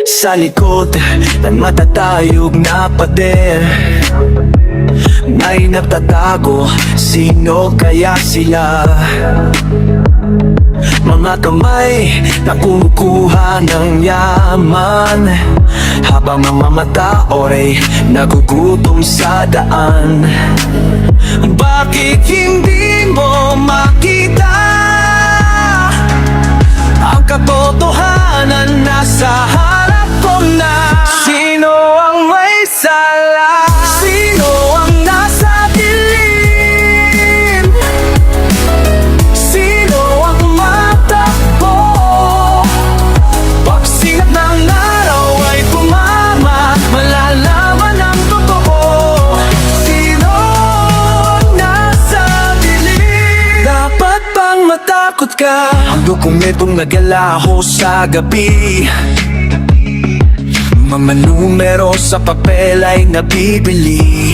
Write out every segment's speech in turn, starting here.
Sa likod ng matatayog na pader, may nagtatago, sino kaya sila? Mga kamay na kumukuha ng yaman, habang mga mata oray nagugutom sa daan. Bakit hindi mo makita ang katotohanan nasa harap ko na? Sino ang may sala? Sino ang nasa dilim? Sino ang matakbo? Pag sikat ng araw ay tumama, malalaman ang totoo. Sino ang nasa dilim? Dapat bang matakot ka? Ang dokumentong nagalaho sa gabi, mga numero sa papel ay nabibili.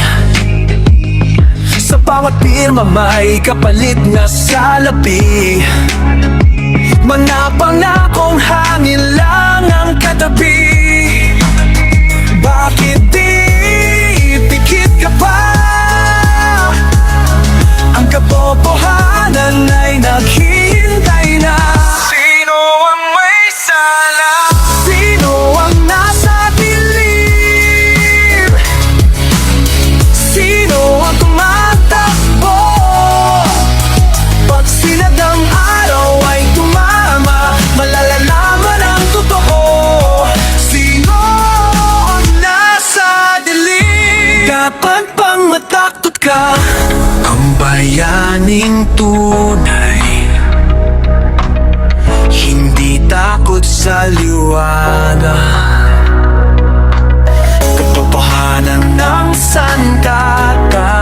Sa bawat pirma may kapalit na salapi. Mga pangakong hangin lang ang katabi. Bakit di pikit ka pa? Ang katotohanan ay naghihintay na. Sino ang may sala? Sino ang nasa dilim? Sino ang tumatakbo? Pag sinad ang araw ay tumama, malalaman ang totoo. Sino ang nasa dilim? Dapat bang matakot ka? Ang bayaning tunay, hindi takot sa liwanag. Katotohanan ng sandata,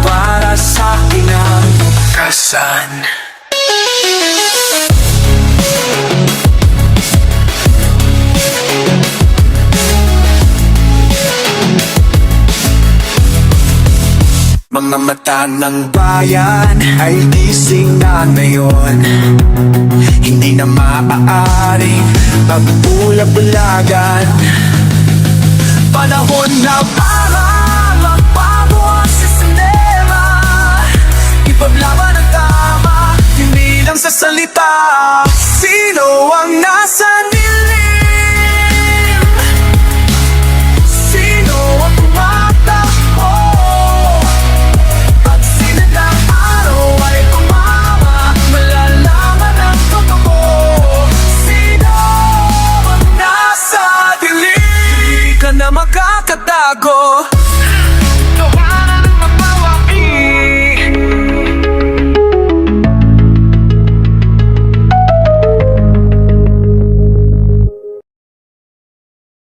para sa kinabukasan. Mga mata ng bayan ay gising na ngayon, hindi na maaaring magbulag-bulagan. Panahon na para magbago ang sistema, ipaglaban ang tama, hindi lang sa salita. Sino ang nasa dilim? Sino ang tumatakbo? Pag sinad ang araw ay tumama, malalaman ang totoo. Sino ang nasa dilim? Di ka na makakatago